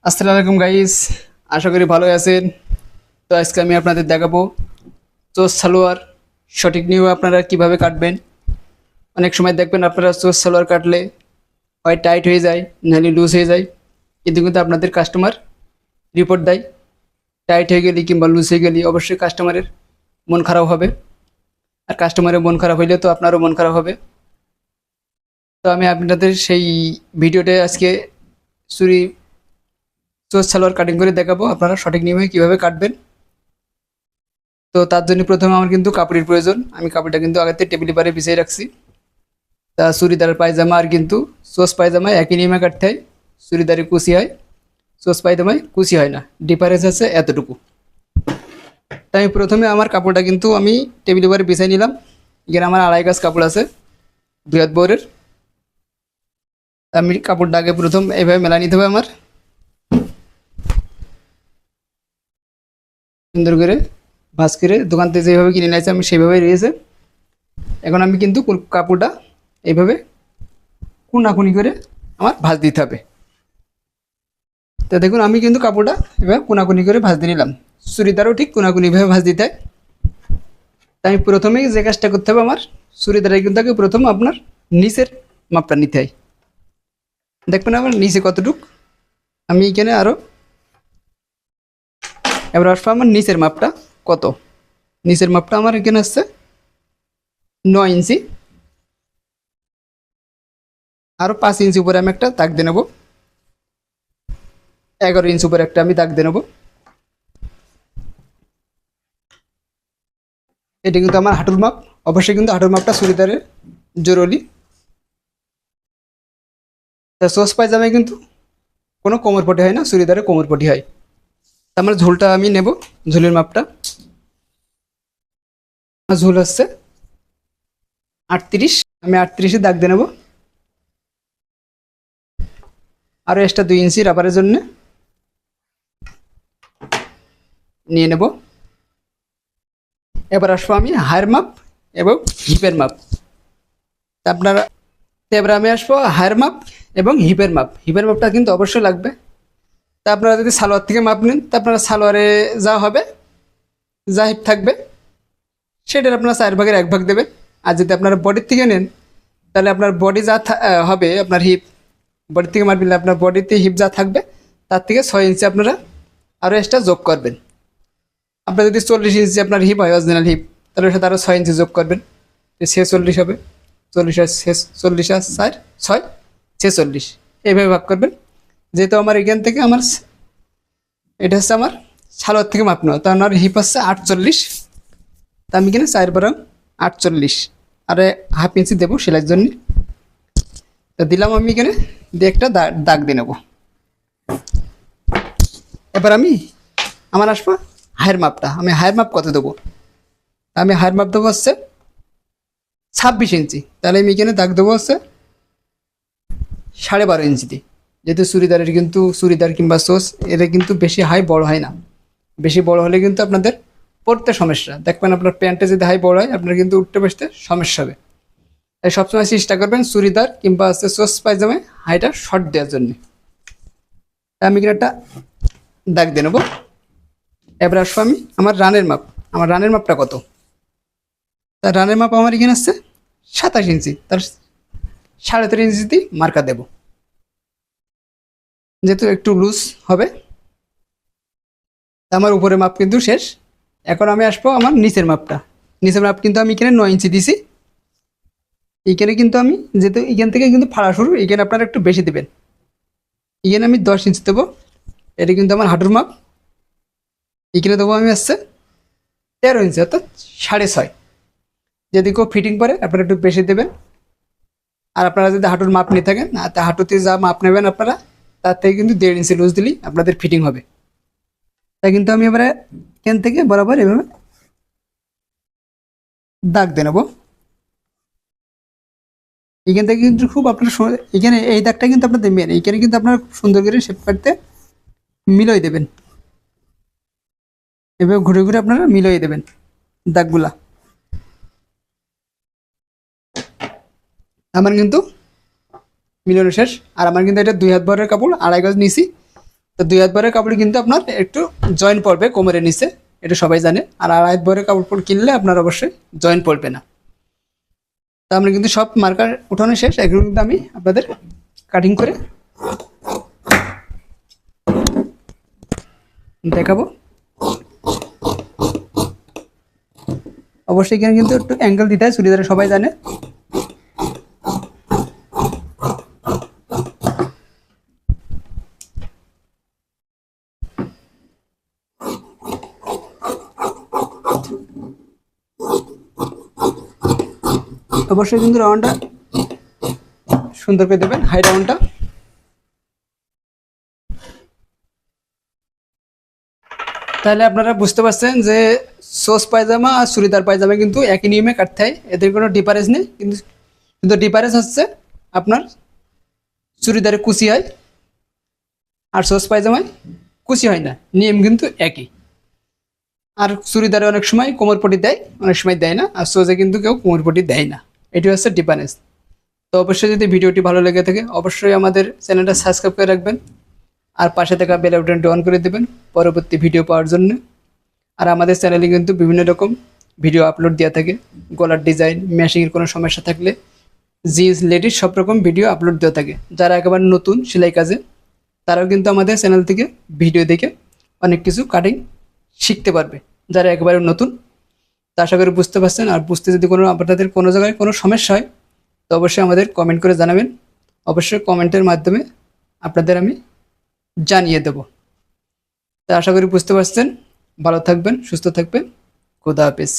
আসসালামু আলাইকুম গাইস, আশা করি ভালো আছেন। তো আজকে আমি আপনাদের দেখাবো চোস সালোয়ার সঠিক নিয়মে আপনারা কিভাবে কাটবেন। অনেক সময় দেখবেন আপনারা চোস সালোয়ার কাটলে হয় টাইট হয়ে যায়, নাহলে লুজ হয়ে যায়, কিন্তু আপনাদের কাস্টমার রিপোর্ট দেয় টাইট হয়ে গেলে কিংবা লুজ হয়ে গেলে অবশ্যই কাস্টমারের মন খারাপ হবে। আর কাস্টমারের মন খারাপ হইলে তো আপনারও মন খারাপ হবে। তো আমি আপনাদের সেই ভিডিওতে আজকে চুরি চোস সালোয়ার কাটিং করে দেখাবো আপনারা সঠিক নিয়মে কীভাবে কাটবেন। তো তার জন্য প্রথমে আমার কিন্তু কাপড়ের প্রয়োজন। আমি কাপড়টা কিন্তু আগে থেকে টেবিলের পারে বিছিয়ে রাখছি। তা চুড়িদার পায়জামা আর কিন্তু সোস পায়জামায় একই নিয়মে কাটতে হয়। চুড়িদারে কুচি হয়, সোস পায়জামায় কুচি হয় না, ডিফারেন্স আছে এতটুকু। তাই আমি প্রথমে আমার কাপড়টা কিন্তু আমি টেবিলের পারে বিছিয়ে নিলাম। এখানে আমার আড়াই গাছ কাপড় আছে 2 হাত বহরের। আমি কাপড়টা আগে প্রথম এইভাবে মেলা নিতে হবে আমার, সুন্দর করে ভাঁজ করে। দোকান থেকে যেভাবে কিনে নিয়েছে আমি সেইভাবেই রয়েছে। এখন আমি কিন্তু কাপড়টা এইভাবে কুনাকুনি করে আমার ভাঁজ দিতে হবে। তো দেখুন আমি কিন্তু কাপড়টা এভাবে কোনাকুনি করে ভাঁজ দিয়ে নিলাম। চুড়িদারও ঠিক কোনাকুনিভাবে ভাঁজ দিতে হয়। তাই আমি প্রথমেই যে কাজটা করতে হবে, আমার চুড়িদারে কিন্তু আগে প্রথম আপনার নিচের মাপটা নিতে হয়। দেখবেন আমার নিচে কতটুক, আমি এখানে আরও এবার আসবো আমার নিচের মাপটা কত। নিচের মাপটা আমার এখানে আসছে 9 ইঞ্চি। আরও 5 ইঞ্চি উপরে আমি একটা দাগ দিয়ে নেবো। 11 ইঞ্চি উপরে একটা আমি দাগ দিয়ে নেবো। এটা কিন্তু আমার হাঁটুর মাপ। অবশ্যই কিন্তু হাঁটুর মাপটা চুড়িদারের জরুরি। তা সোস পায়জামায় কিন্তু কোনো কোমর পটি হয় না, চুড়িদারে কোমর পটি হয়। তা আমার ঝোলটা আমি নেব, ঝোলের মাপটা আমার ঝোল হচ্ছে 38। আমি 38-এ দাগ দিয়ে নেব। আরও এক্সট্রা 2 ইঞ্চি রাবারের জন্য নিয়ে নেব। এবার আসবো আমি হায়ের মাপ এবং হিপের মাপ। তা আপনারা এবার আমি আসবো হায়ের মাপ এবং হিপের মাপ। হিপের মাপটা কিন্তু অবশ্যই লাগবে। তা আপনারা যদি সালোয়ার থেকে মাপ নেন, তা আপনারা সালোয়ারে যা হবে, যা হিপ থাকবে সেটার আপনারা 4 ভাগের 1 ভাগ দেবেন। আর যদি আপনারা বডির থেকে নেন, তাহলে আপনার বডি যা হবে, আপনার হিপ বডি থেকে মাপ নিলে আপনার বডিতে হিপ যা থাকবে তার থেকে 6 ইঞ্চি আপনারা আরও এক্সট্রা যোগ করবেন। আপনার যদি 40 ইঞ্চি আপনার হিপ হয়, অরিজিনাল হিপ, তাহলে সাথে আরও 6 ইঞ্চি যোগ করবেন। 46 হবে। 40 আর 40 আর 4 6 46, এইভাবে ভাগ করবেন। যেহেতু আমার এখান থেকে আমার এটা হচ্ছে আমার সালোয়ার থেকে মাপ নেওয়া, তার আমার হিপ হচ্ছে 48। তা আমি এখানে 4 × 48 আর হাফ ইঞ্চি দেবো সেলাইয়ের জন্য। তা দিলাম আমি এখানে দিয়ে একটা দাগ দিয়ে নেবো। এবার আমার আসবো হায়ের মাপটা। আমি হায়ের মাপ কত দেবো, আমি হায়ের মাপ দেবো হচ্ছে 26 ইঞ্চি। তাহলে আমি এখানে দাগ দেবো হচ্ছে 12.5 ইঞ্চিতে। যেহেতু চুড়িদার কিংবা সোস এরা কিন্তু বেশি হাই বড় হয় না। বেশি বড় হলে কিন্তু আপনাদের পরতে সমস্যা। দেখবেন আপনার প্যান্টে যদি হাই বড় হয়, আপনার কিন্তু উঠতে বসতে সমস্যা হবে। তাই সবসময় চেষ্টা করবেন চুড়িদার কিংবা সোস পায়জামায় হাইটা শর্ট দেওয়ার জন্য। তাই আমি এখানে একটা দাগ দিয়ে নেবো। এবার আসবো আমি আমার রানের মাপ। আমার রানের মাপটা কত, তার রানের মাপ আমার এখানে আসছে 27 ইঞ্চি। তার 3.5 ইঞ্চিতে মার্কা দেব, যেহেতু একটু লুজ হবে। আমার উপরে মাপ কিন্তু শেষ। এখন আমি আসবো আমার নিচের মাপটা। নিচের মাপ কিন্তু আমি এখানে 9 ইঞ্চি দিছি। এইখানে কিন্তু আমি যেহেতু এখান থেকে কিন্তু ফাড়া শুরু, এখানে আপনারা একটু বেশি দেবেন। এখানে আমি 10 ইঞ্চি দেবো। এটা কিন্তু আমার হাঁটুর মাপ। এখানে দেবো আমি আসছে 13 ইঞ্চি, অর্থাৎ 6.5। যদি কেউ ফিটিং করে আপনারা একটু বেশি দেবেন। আর আপনারা যদি হাঁটুর মাপ নিয়ে থাকেন, হাঁটুতে যা মাপ নেবেন আপনারা, তার থেকে কিন্তু 1.5 ইঞ্চি লুজ দিলেই আপনাদের ফিটিং হবে। তাই কিন্তু আমি এবারে এখান থেকে বরাবর এভাবে দাগ দিয়ে নেবো। এখান থেকে কিন্তু খুব আপনার এখানে এই দাগটা কিন্তু আপনাদের মেন। এইখানে কিন্তু আপনারা খুব সুন্দর করে শেপ কাটতে মিলিয়ে দেবেন। এভাবে ঘুরে ঘুরে আপনারা মিলিয়ে দেবেন দাগগুলা। আমার কিন্তু মিলানো শেষ। আর আমার কিন্তু এটা 2 হাত ভরের কাপড়, 2.5 গজ নিছি। তো তো 2 হাত ভরের কাপড় কিন্তু আপনার একটু জয়েন্ট পড়বে কোমরের নিচে, এটা সবাই জানে। আর 2.5 হাত ভরের কাপড় কিনলে আপনার অবশ্যই জয়েন্ট পড়বে না। তো আমরা কিন্তু সব মার্কার উঠানো শেষ, এগুলো কিন্তু আমি আপনাদের কাটিং করে দেখাবো। অবশ্যই এখানে কিন্তু একটু অ্যাঙ্গেল দিতে হয়, চুড়িদারে সবাই জানে। অবশ্যই কিন্তু রাউন্ডটা সুন্দর করে দেবেন, হাই রাউন্ডটা। তাহলে আপনারা বুঝতে পারছেন যে সোস পায়জামা আর চুড়িদার পায়জামা কিন্তু একই নিয়মে কাটতে হয়, এদের কোনো ডিফারেন্স নেই। কিন্তু কিন্তু ডিফারেন্স হচ্ছে আপনার চুড়িদারে কুচি হয় আর সোস পায়জামায় কুচি হয় না, নিয়ম কিন্তু একই। আর চুড়িদারে অনেক সময় কোমরপটি দেয়, অনেক সময় দেয় না, আর সোজে কিন্তু কেউ কোমরপটি দেয় না, এটি হচ্ছে ডিফারেন্স। তো অবশ্যই যদি ভিডিওটি ভালো লেগে থাকে অবশ্যই আমাদের চ্যানেলটা সাবস্ক্রাইব করে রাখবেন, আর পাশে থাকা বেল বাটনটি অন করে দেবেন পরবর্তী ভিডিও পাওয়ার জন্য। আর আমাদের চ্যানেলে কিন্তু বিভিন্ন রকম ভিডিও আপলোড দেওয়া থাকে, গলার ডিজাইন, ম্যাশিংয়ের কোনো সমস্যা থাকলে, জিন্স, লেডিস সব রকম ভিডিও আপলোড দেওয়া থাকে। যারা একেবারে নতুন সেলাই কাজে তারাও কিন্তু আমাদের চ্যানেল থেকে ভিডিও দেখে অনেক কিছু কাটিং শিখতে পারবে, যারা একেবারে নতুন। তা আশা করি বুঝতে পারছেন। আর বুঝতে যদি কোনো আপনাদের কোনো জায়গায় কোনো সমস্যা হয় তো অবশ্যই আমাদের কমেন্ট করে জানাবেন, অবশ্যই কমেন্টের মাধ্যমে আপনাদের আমি জানিয়ে দেব। তা আশা করি বুঝতে পারছেন। ভালো থাকবেন, সুস্থ থাকবেন, খোদা হাফেজ।